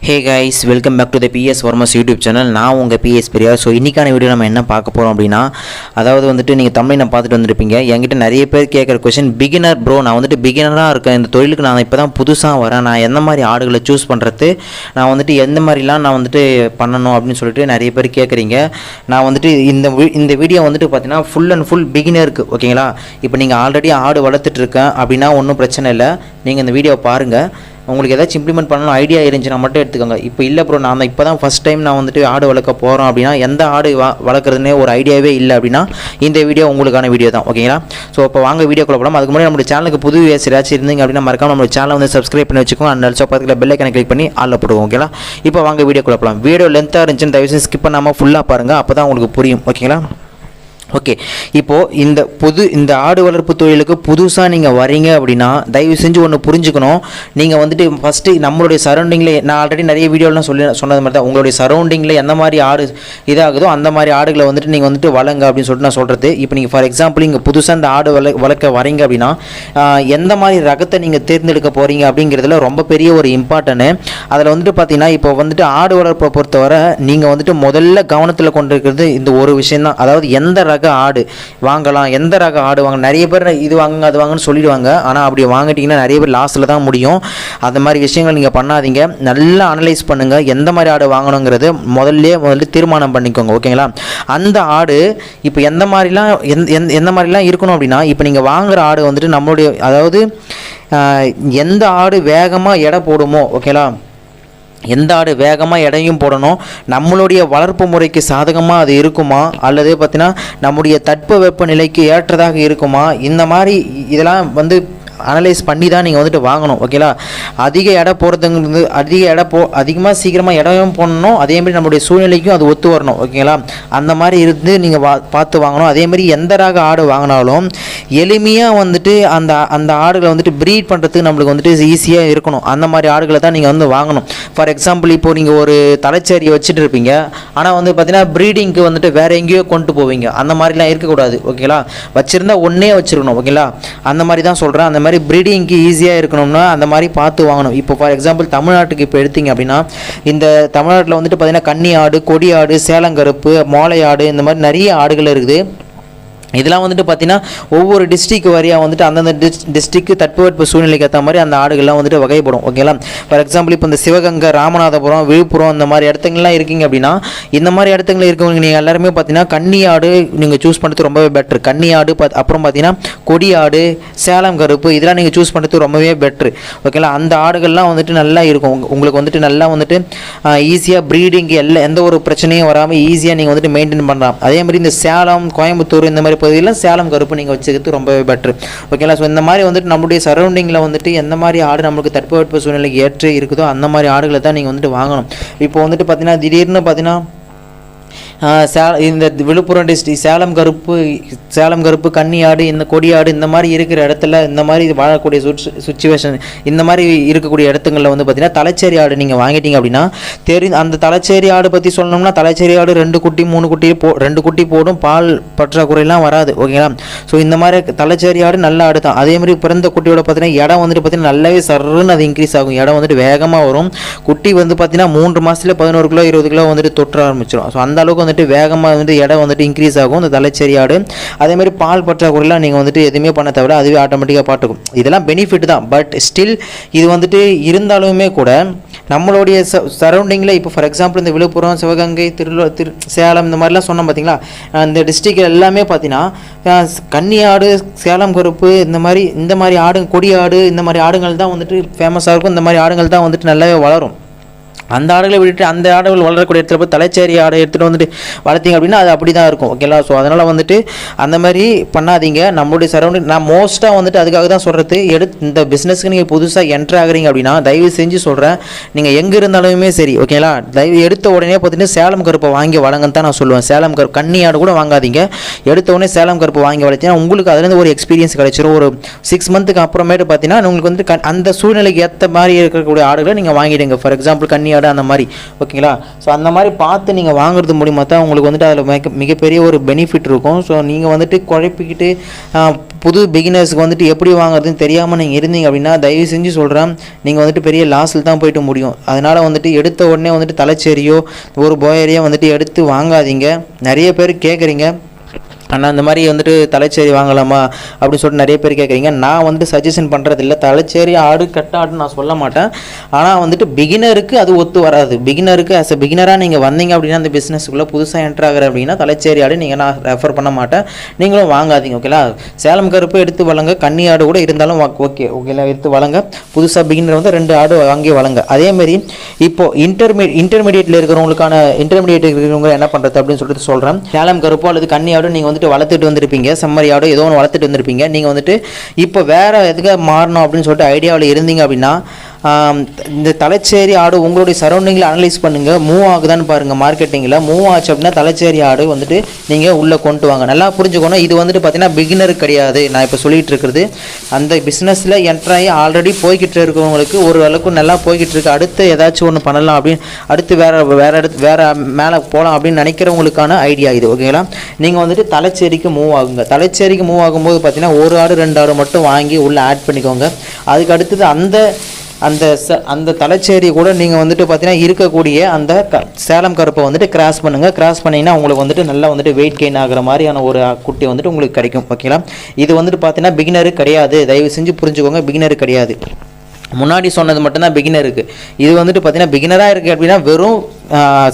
Hey guys, welcome back to the P S Varmas YouTube channel. நான் உங்கள் P S Periyar. So இன்றைக்கான video நம்ம என்ன பார்க்க போகிறோம் அப்படின்னா, அதாவது வந்துட்டு நீங்கள் தமிழை பார்த்துட்டு வந்திருப்பீங்க. என்கிட்ட நிறைய பேர் கேட்குற கொஸ்டின், பிகினர் ப்ரோ, நான் வந்துட்டு பிகினராக இருக்கேன், இந்த தொழிலுக்கு நான் இப்போ தான் புதுசாக வரேன், நான் எந்த மாதிரி ஆடுகளை சூஸ் பண்ணுறது, நான் வந்துட்டு எந்த மாதிரிலாம் நான் வந்துட்டு பண்ணணும் அப்படின்னு சொல்லிட்டு நிறைய பேர் கேட்குறீங்க. நான் வந்துட்டு இந்த வீடியோ வந்துட்டு பார்த்தீங்கன்னா ஃபுல் அண்ட் ஃபுல் பிகினருக்கு, ஓகேங்களா? இப்போ நீங்கள் ஆல்ரெடி ஆடு வளர்த்துட்ருக்கேன் அப்படின்னா ஒன்றும் பிரச்சனை இல்லை, நீங்கள் இந்த வீடியோ பாருங்கள். உங்களுக்கு ஏதாச்சும் இம்ப்ளிமெண்ட் பண்ணணும் ஐடியா இருந்துச்சுன்னா மட்டும் எடுத்துக்கோங்க. இப்போ இல்லை ப்ரோ, நான் இப்போ தான் ஃபஸ்ட் டைம் நான் வந்துட்டு ஆடு வளர்க்க போகிறோம் அப்படின்னா, எந்த ஆடு வளர்க்குறதுனே ஒரு ஐடியாவே இல்லை அப்படின்னா இந்த வீடியோ உங்களுக்கான வீடியோ தான், ஓகேங்களா? ஸோ இப்போ வாங்க வீடியோக்குள்ள போகலாம். அதுக்கு முன்னாடி நம்ம சேனலுக்கு புது ஏதாச்சும் இருந்தீங்க அப்படின்னா மறக்காம நம்ம சேனலை வந்து சப்ஸ்கிரைப் பண்ணி வச்சுக்கோங்க. அந்த ஆல்சோ பக்கத்தில் பெல் ஐக்கானை கிளிக் பண்ணி ஆல்ல போடுவோம், ஓகேங்களா? இப்போ வாங்க வீடியோக்குள்ள போகலாம். வீடியோ லென்த்தாக இருந்துச்சுன்னு தயவுசெய்து ஸ்கிப் பண்ணாமல் ஃபுல்லாக பாருங்கள், அப்போ தான் உங்களுக்கு புரியும், ஓகேங்களா? ஓகே, இப்போது இந்த ஆடு வளர்ப்பு தொழிலுக்கு புதுசாக நீங்கள் வரீங்க அப்படின்னா தயவு செஞ்சு ஒன்று புரிஞ்சுக்கணும். நீங்கள் வந்துட்டு ஃபஸ்ட்டு நம்மளுடைய சரௌண்டிங்கில், நான் ஆல்ரெடி நிறைய வீடியோலாம் சொன்னது மாதிரி தான், உங்களுடைய சரௌண்டிங்கில் எந்த மாதிரி ஆடு இதாகுதோ அந்த மாதிரி ஆடுகளை வந்துட்டு நீங்கள் வந்துட்டு வளங்க அப்படின்னு சொல்லிட்டு நான் சொல்கிறது. இப்போ நீங்கள் ஃபார் எக்ஸாம்பிள் இங்கே புதுசாக இந்த ஆடு வளர்க்க வரீங்க அப்படின்னா எந்த மாதிரி ரகத்தை நீங்கள் தேர்ந்தெடுக்க போகிறீங்க அப்படிங்கிறதுல ரொம்ப பெரிய ஒரு இம்பார்ட்டன்ட்டு. அதில் வந்துட்டு பார்த்தீங்கன்னா, இப்போ வந்துட்டு ஆடு வளர்ப்பை பொறுத்தவரை நீங்கள் வந்துட்டு முதல்ல கவனத்தில் கொண்டு இருக்கிறது இந்த ஒரு விஷயந்தான். அதாவது எந்த ஆடு வாங்கலாம், எந்த ரக ஆடு வாங்க. நிறைய பேர் இது வாங்குங்க அது வாங்கன்னு சொல்லிடுவாங்க, ஆனால் அப்படி வாங்கிட்டீங்கன்னா நிறைய பேர் லாஸில் தான் முடியும். அந்த மாதிரி விஷயங்கள் நீங்கள் பண்ணாதீங்க. நல்லா அனலைஸ் பண்ணுங்கள், எந்த மாதிரி ஆடு வாங்கணுங்கிறது முதல்ல தீர்மானம் பண்ணிக்கோங்க, ஓகேங்களா? அந்த ஆடு இப்போ எந்த மாதிரிலாம் இருக்கணும் அப்படின்னா, இப்போ நீங்கள் வாங்குகிற ஆடு வந்துட்டு நம்மளுடைய, அதாவது எந்த ஆடு வேகமாக எடை போடுமோ, ஓகேங்களா? எந்த ஆடு வேகமாக எடையும் போடணும், நம்மளுடைய வளர்ப்பு முறைக்கு சாதகமாக அது இருக்குமா, அல்லது பார்த்திங்கன்னா நம்முடைய தட்பவெப்ப நிலைக்கு ஏற்றதாக இருக்குமா, இந்த மாதிரி இதெல்லாம் வந்து அனலைஸ் பண்ணி தான் நீங்கள் வந்துட்டு வாங்கணும், ஓகேங்களா? அதிக எடை போடுறதுங்கிறது அதிகமாக சீக்கிரமாக இடம் போடணும், அதேமாதிரி நம்மளுடைய சூழ்நிலைக்கும் அது ஒத்து வரணும், ஓகேங்களா? அந்த மாதிரி இருந்து நீங்கள் பார்த்து வாங்கணும். அதேமாதிரி எந்த ரக ஆடு வாங்கினாலும் எளிமையாக வந்துட்டு அந்த ஆடுகளை வந்துட்டு ப்ரீட் பண்ணுறதுக்கு நம்மளுக்கு வந்துட்டு ஈஸியாக இருக்கணும். அந்த மாதிரி ஆடுகளை தான் நீங்கள் வந்து வாங்கணும். ஃபார் எக்ஸாம்பிள், இப்போது நீங்கள் ஒரு தலைச்சேரியை வச்சுட்டு இருப்பீங்க, ஆனால் வந்து பார்த்தீங்கன்னா ப்ரீடிங்க்கு வந்துட்டு வேறு எங்கேயோ கொண்டு போவீங்க. அந்த மாதிரிலாம் இருக்கக்கூடாது, ஓகேங்களா? வச்சுருந்தா ஒன்றே வச்சுருக்கணும், ஓகேங்களா? அந்த மாதிரி தான் சொல்கிறேன். அந்த மாதிரி ப்ரீடிங்க்கு ஈஸியாக இருக்கணும்னா அந்த மாதிரி பார்த்து வாங்கணும். இப்போ ஃபார் எக்ஸாம்பிள் தமிழ்நாட்டுக்கு இப்போ எடுத்தீங்க அப்படின்னா, இந்த தமிழ்நாட்டில் வந்துட்டு பார்த்தீங்கன்னா கன்னி ஆடு, கொடி ஆடு, சேலங்கருப்பு, மோளை ஆடு, இந்த மாதிரி நிறைய ஆடுகள் இருக்குது. இதெல்லாம் வந்துட்டு பார்த்தீங்கன்னா ஒவ்வொரு டிஸ்ட்ரிக் வரையாக வந்துட்டு அந்தந்த டிஸ்ட்ரிக்கு தட்பவெட்ப சூழ்நிலைக்கு ஏற்ற மாதிரி அந்த ஆடுகள்லாம் வந்துட்டு வகைப்படும், ஓகேங்களா? ஃபார் எக்ஸாம்பிள், இப்போ இந்த சிவகங்கை, ராமநாதபுரம், விழுப்புரம் இந்த மாதிரி இடத்துங்கள்லாம் இருக்கீங்க அப்படின்னா, இந்த மாதிரி இடத்துங்களில் இருக்கவங்க நீங்கள் எல்லாருமே பார்த்தீங்கன்னா கன்னி ஆடு நீங்கள் சூஸ் பண்ணுறது ரொம்பவே பெட்ரு. கன்னி ஆடு அப்புறம் பார்த்தீங்கன்னா கொடி ஆடு, சேலம் கருப்பு, இதெல்லாம் நீங்கள் சூஸ் பண்ணுறது ரொம்பவே பெட்ரு, ஓகேங்களா? அந்த ஆடுகள்லாம் வந்துட்டு நல்லா இருக்கும், உங்களுக்கு வந்துட்டு நல்லா வந்துட்டு ஈஸியாக ப்ரீடிங்கு எந்த ஒரு பிரச்சனையும் வராமல் ஈஸியாக நீங்கள் வந்துட்டு மெயின்டைன் பண்ணலாம். அதேமாதிரி இந்த சேலம், கோயம்புத்தூர் இந்த மாதிரி பகுதியில் சேலம் கருப்பு நீங்கள் வச்சுக்கிறது ரொம்பவே பெட்ரு, ஓகேங்களா? ஸோ இந்த மாதிரி வந்துட்டு நம்மளுடைய சரௌண்டிங்கில் வந்துட்டு எந்த மாதிரி ஆடு நம்மளுக்கு தட்பவெட்ப சூழ்நிலைக்கு ஏற்று இருக்குதோ அந்த மாதிரி ஆடுகளை தான் நீங்கள் வந்துட்டு வாங்கணும். இப்போ வந்துட்டு பார்த்தீங்கன்னா திடீர்னு பார்த்தீங்கன்னா இந்த விழுப்புரம் டிஸ்ட்ரிக் சேலம் கருப்பு, கன்னி ஆடு, இந்த கொடி ஆடு இந்த மாதிரி இருக்கிற இடத்துல, இந்த மாதிரி வாழக்கூடிய சுச்சுவேஷன், இந்த மாதிரி இருக்கக்கூடிய இடத்துங்களில் வந்து பார்த்தீங்கன்னா தலைச்சேரி ஆடு நீங்கள் வாங்கிட்டீங்க அப்படின்னா அந்த தலைச்சேரி ஆடு பற்றி சொல்லணும்னா, தலைச்சேரி ஆடு 2 குட்டி 3 குட்டி 2 குட்டி போடும், பால் பற்றாக்குறையெல்லாம் வராது, ஓகேங்களா? ஸோ இந்த மாதிரி தலைச்சேரி ஆடு நல்ல ஆடு தான். அதேமாதிரி பிறந்த குட்டியோட பார்த்தீங்கன்னா இடம் வந்துட்டு பார்த்தீங்கன்னா நல்லாவே சர்ன்னு அது இன்க்ரீஸ் ஆகும், இடம் வந்துட்டு வேகமாக வரும். குட்டி வந்து பார்த்தீங்கன்னா 3 மாதத்துல 11 கிலோ 20 கிலோ வந்துட்டு தொற்ற ஆரம்பிச்சிடும். ஸோ அந்த அளவுக்கு வந்துட்டு வேகமாக வந்து இடம் வந்துட்டு இன்க்ரீஸ் ஆகும் இந்த தலைச்சேரி ஆடு. அதேமாதிரி பால் பற்றாக்குறையெல்லாம் நீங்கள் வந்துட்டு எதுவுமே பண்ண தவிர அதுவே ஆட்டோமேட்டிக்காக பாட்டுக்கும். இதெல்லாம் பெனிஃபிட் தான். பட் ஸ்டில் இது வந்துட்டு இருந்தாலுமே கூட நம்மளுடைய சரௌண்டிங்கில், இப்போ ஃபார் எக்ஸாம்பிள் இந்த விழுப்புரம், சிவகங்கை, சேலம் இந்த மாதிரிலாம் சொன்னோம் பார்த்தீங்களா, இந்த டிஸ்ட்ரிக்ட் எல்லாமே பார்த்தீங்கன்னா கன்னி ஆடு, சேலம் கருப்பு இந்த மாதிரி ஆடு, கொடி ஆடு இந்த மாதிரி ஆடுகள் தான் வந்துட்டு ஃபேமஸாக இருக்கும். இந்த மாதிரி ஆடுகள் தான் வந்துட்டு நல்லாவே வளரும். அந்த ஆடுகளை விட்டுட்டு அந்த ஆடுகள் வளரக்கூடிய இடத்துல போய் தலைச்சேரி ஆடை எடுத்துகிட்டு வந்துட்டு வளர்த்திங்க அப்படின்னா அது அப்படி தான் இருக்கும், ஓகேங்களா? ஸோ அதனால் வந்துட்டு அந்த மாதிரி பண்ணாதீங்க. நம்மளுடைய சரௌண்டிங் நான் மோஸ்ட்டாக வந்துட்டு அதுக்காக தான் சொல்கிறது, இந்த பிஸ்னஸ்க்கு நீங்கள் புதுசாக என்ட்ரு ஆகுறீங்க அப்படின்னா தயவு செஞ்சு சொல்கிறேன், நீங்கள் எங்கே இருந்தாலுமே சரி, ஓகேங்களா? தயவு எடுத்த உடனே பார்த்தீங்கன்னா சேலம் கருப்பை வாங்கி வளங்கன்னு தான் நான் சொல்லுவேன். சேலம் கருப்பு கன்னி ஆடு கூட வாங்காதீங்க. எடுத்த உடனே சேலம் கருப்பு வாங்கி வளர்த்தினா உங்களுக்கு அதுலேருந்து ஒரு எக்ஸ்பீரியன்ஸ் கிடைச்சிரும். ஒரு 6 மந்த்துக்கு அப்புறமேட்டு பார்த்தீங்கன்னா உங்களுக்கு வந்து அந்த சூழ்நிலைக்கு ஏற்ற மாதிரி இருக்கக்கூடிய ஆடுகளை நீங்கள் வாங்கிடுங்க. ஃபார் எக்ஸாம்பிள் கன்னி ஆடு ஆடு அந்த மாதிரி ஓகேங்களா. ஸோ அந்த மாதிரி பார்த்து நீங்கள் வாங்குறது மூலிமா தான் உங்களுக்கு வந்துட்டு அதில் மிகப்பெரிய ஒரு பெனிஃபிட் இருக்கும். ஸோ நீங்கள் வந்துட்டு குழப்பிக்கிட்டு புது பிகினர்ஸ்க்கு வந்துட்டு எப்படி வாங்குறதுன்னு தெரியாமல் நீங்கள் இருந்தீங்க அப்படின்னா தயவு செஞ்சு சொல்கிறேன், நீங்கள் வந்துட்டு பெரிய லாஸில் தான் போயிட்டு முடியும். அதனால் வந்துட்டு எடுத்த உடனே வந்துட்டு தலைச்சேரியோ ஒரு போயரையோ வந்துட்டு எடுத்து வாங்காதீங்க. நிறைய பேர் கேட்குறீங்க, ஆனால் அந்த மாதிரி வந்துட்டு தலைச்சேரி வாங்கலாமா அப்படின்னு சொல்லிட்டு நிறைய பேர் கேட்குறீங்க. நான் வந்துட்டு சஜஷன் பண்ணுறதில்ல, தலைச்சேரி ஆடு கட்ட ஆடுன்னு நான் சொல்ல மாட்டேன். ஆனால் வந்துட்டு பிகினருக்கு அது ஒத்து வராது. பிகினருக்கு ஆஸ் அ பிகினராக நீங்கள் வந்தீங்க அப்படின்னா அந்த பிஸ்னஸுக்குள்ளே புதுசாக என்ட்ரு ஆகிற அப்படின்னா தலைச்சேரி ஆடு நான் ரெஃபர் பண்ண மாட்டேன், நீங்களும் வாங்காதீங்க ஓகேங்களா. சேலம் கருப்பு எடுத்து வளங்க, கன்னி ஆடு கூட இருந்தாலும் ஓகேங்களா எடுத்து வளங்க. புதுசாக பிகினர் வந்து 2 ஆடு வாங்கி வளங்க. அதேமாரி இப்போது இன்டர்மீடியேட்டில் இருக்கிறவங்க என்ன பண்ணுறது அப்படின்னு சொல்லிட்டு சொல்கிறேன். சேலம் கருப்போ அல்லது கன்னி ஆடு நீங்கள் வந்து வளர்த்துட்டு வந்திருப்பீங்க, செம்மறி ஆடு ஏதோ ஒன்று வளர்த்துட்டு வந்திருப்பீங்க. நீங்கள் வந்துட்டு இப்போ வேறு எதுக்காக மாறணும் அப்படின்னு சொல்லிட்டு ஐடியாவில் இருந்தீங்க அப்படின்னா இந்த தலைச்சேரி ஆடு உங்களுடைய சரௌண்டிங்கில் அனலைஸ் பண்ணுங்கள், மூவ் ஆகுதான்னு பாருங்கள். மார்க்கெட்டிங்கில் மூவ் ஆச்சு அப்படின்னா தலைச்சேரி ஆடு வந்துட்டு நீங்கள் உள்ளே கொண்டு வாங்க. நல்லா புரிஞ்சுக்கணும், இது வந்துட்டு பார்த்தீங்கன்னா பிகினர் கிடையாது. நான் இப்போ சொல்லிகிட்டு இருக்கிறது அந்த பிஸ்னஸில் என்ட்ராகி ஆல்ரெடி போய்கிட்டு இருக்கிறவங்களுக்கு ஒரு அளவுக்கு நல்லா போய்கிட்டு இருக்கு, அடுத்து ஏதாச்சும் ஒன்று பண்ணலாம் அப்படின்னு அடுத்து வேறு மேலே போகலாம் அப்படின்னு நினைக்கிறவங்களுக்கான ஐடியா இது ஓகேங்களா. நீங்கள் வந்துட்டு தலைச்சேரிக்கு மூவ் ஆகுங்க. தலைச்சேரிக்கு மூவ் ஆகும்போது பார்த்தீங்கன்னா 1 ஆடு 2 ஆடு மட்டும் வாங்கி உள்ளே ஆட் பண்ணிக்கோங்க. அதுக்கு அடுத்தது அந்த தலைச்சேரி கூட நீங்கள் வந்துட்டு பார்த்தீங்கன்னா இருக்கக்கூடிய அந்த சேலம் கருப்பை வந்துட்டு கிராஸ் பண்ணுங்கள். கிராஸ் பண்ணிங்கன்னா உங்களுக்கு வந்துட்டு நல்லா வந்துட்டு வெயிட் கெயின் ஆகிற மாதிரியான ஒரு குட்டி வந்துட்டு உங்களுக்கு கிடைக்கும் ஓகேங்களா. இது வந்துட்டு பார்த்தீங்கன்னா பிகினரு கிடையாது, தயவு செஞ்சு புரிஞ்சுக்கோங்க, பிகினரு கிடையாது. முன்னாடி சொன்னது மட்டும்தான் பிகினருக்கு. இது வந்துட்டு பார்த்தீங்கன்னா பிகினராக இருக்குது அப்படின்னா வெறும்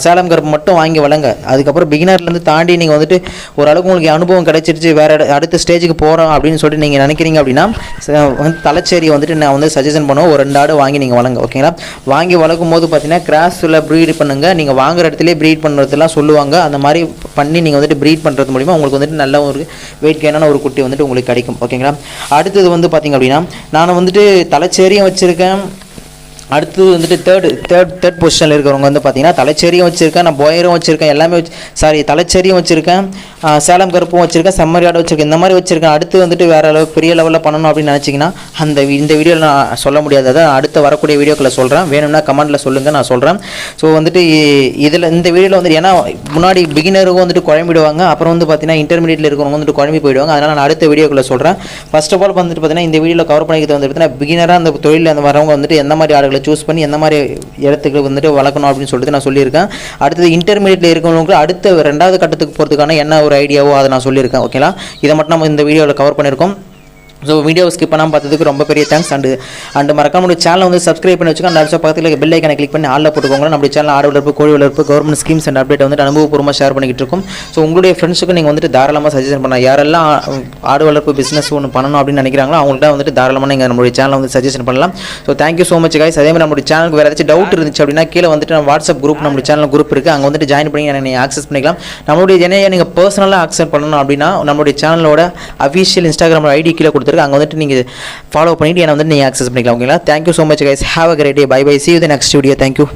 சேலம் கருப்பு மட்டும் வாங்கி வளங்க. அதுக்கப்புறம் பிகினர்லேருந்து தாண்டி நீங்கள் வந்துட்டு ஓரளவுக்கு உங்களுக்கு அனுபவம் கிடைச்சிருச்சு, வேறு அடுத்த ஸ்டேஜுக்கு போகிறோம் அப்படின்னு சொல்லிட்டு நீங்கள் நினைக்கிறீங்க அப்படின்னா வந்து தலைச்சேரியை வந்துட்டு நான் வந்து சஜஷன் பண்ணுவோம். ஒரு 2 ஆடு வாங்கி நீங்கள் வளங்க ஓகேங்களா. வாங்கி வளர்க்கும் போது பார்த்தீங்கன்னா கிராஸில் ப்ரீட் பண்ணுங்கள். நீங்கள் வாங்குற இடத்துலேயே ப்ரீட் பண்ணுறதுலாம் சொல்லுவாங்க. அந்த மாதிரி பண்ணி நீங்கள் வந்துட்டு ப்ரீட் பண்ணுறது மூலிமா உங்களுக்கு வந்துட்டு நல்ல ஒரு வெயிட் கெயினான ஒரு குட்டி வந்துட்டு உங்களுக்கு கிடைக்கும் ஓகேங்களா. அடுத்தது வந்து பார்த்திங்க அப்படின்னா நான் வந்துட்டு தலைச்சேரியும் வச்சுருக்கேன். அடுத்து வந்துட்டு தேர்ட் பொசிஷனில் இருக்கிறவங்க வந்து பார்த்தீங்கன்னா தலைச்சேரியும் வச்சுருக்கேன், நான் போயரும் வச்சுருக்கேன், எல்லாமே தலைச்சேரியும் வச்சுருக்கேன், சேலம் கருப்பும் வச்சுருக்கேன், செம்மறி ஆடு வச்சுருக்கேன், இந்த மாதிரி வச்சுருக்கேன். அடுத்து வந்துட்டு வேறு அளவு பெரிய லெவலில் பண்ணணும் அப்படின்னு நினச்சிங்கன்னா இந்த வீடியோவில் நான் சொல்ல முடியாது, அதான் அடுத்து வரக்கூடிய வீடியோக்களை சொல்கிறேன். வேணும்னா கமெண்ட்டில் சொல்லுங்கள், நான் சொல்கிறேன். ஸோ வந்துட்டு இந்த வீடியோவில் வந்துட்டு ஏன்னா முன்னாடி பிகினருக்கும் வந்துட்டு குழம்பிடுவாங்க, அப்புறம் வந்து பார்த்தீங்கன்னா இன்டர்மீடியட்டில் இருக்கிறவங்க வந்துட்டு குழம்பி போயிடுவாங்க. அதனால் நான் அடுத்த வீடியோக்களை சொல்கிறேன். ஃபர்ஸ்ட் ஆஃப் ஆல் வந்துட்டு பார்த்தீங்கன்னா இந்த வீடியோவில் கவர் பண்ணிக்கிறது வந்து பார்த்தீங்கன்னா பிகினராக அந்த தொழிலில் அந்த வரவங்க வந்துட்டு எந்த மாதிரி ஆடுகளை சூஸ் பண்ணி எந்த மாதிரி இடத்துக்கு வந்துட்டு வளர்க்கணும் அப்படின்னு சொல்லிட்டு நான் சொல்லியிருக்கேன். அடுத்தது இன்டர்மீடியட்டில் இருக்கிறவங்களுக்கு அடுத்த 2வது கட்டத்துக்கு போகிறதுக்கான என்ன ஒரு ஐடியாவோ அதை நான் சொல்லியிருக்கேன் ஓகேங்களா. இதை மட்டும் நம்ம இந்த வீடியோவில் கவர் பண்ணியிருக்கோம். ஸோ வீடியோ ஸ்கிப் பண்ணாமல் பார்த்ததுக்கு ரொம்ப பெரிய தேங்க்ஸ். அண்டு மறக்காம நம்மளுடைய சேனலை வந்து சப்ஸ்கிரைப் பண்ணி வச்சுக்கோங்க. அந்த பக்கத்தில் பெல் ஐக்கனை கிளிக் பண்ணி ஆளில் போட்டுக்கோங்க. நம்மளுடைய சேனல் ஆடு வளர்ப்பு, கோழி வளர்ப்பு, கவர்மெண்ட் ஸ்கீம்ஸ் அண்ட் அப்டேட் வந்துட்டு அனுபவபூர்வமாக ஷேர் பண்ணிக்கிட்டு இருக்கும். ஸோ உங்களுடைய ஃப்ரெண்ட்ஸுக்கு நீங்கள் வந்துட்டு தாராளமாக சஜஷன் பண்ணலாம். யாரெல்லாம் ஆடு வளர்ப்பு பிஸ்னஸ் ஒன்று பண்ணணும் அப்படின்னு நினைக்கிறாங்களோ அவங்கள்ட்ட வந்துட்டு தாராளமாக நீங்கள் நம்மளுடைய சேனலை வந்து சஜஷன் பண்ணலாம். So thank you so much guys. அதே மாதிரி நம்மளுடைய சேனலுக்கு வேறு ஏதாச்சும் டவுட் இருந்துச்சு அப்படின்னா கீழே வந்துட்டு நம்ம வாட்ஸ்அப் குரூப் நம்மளுடைய சேனல் குரூப் இருக்குது, அங்கே வந்துட்டு ஜாயின் பண்ணி நீங்கள் ஆக்சஸ் பண்ணிக்கலாம். நம்மளுடைய ஜெனையை நீங்கள் பர்சனலாக ஆக்சஸ் பண்ணணும் அப்படின்னா நம்மளுடைய சேனலோட அஃபிஷியல் இன்ஸ்டாகிராம் ஐடி கீழே கொடுத்துருக்கு, அங்கே வந்துட்டு நீங்கள் ஃபாலோ பண்ணிட்டு என்ன வந்து நீங்கள் ஆக்சஸ் பண்ணிக்கலாம் ஓகேங்களா. Thank you so much guys. Have a great day. Bye bye. See you in the next video. Thank you.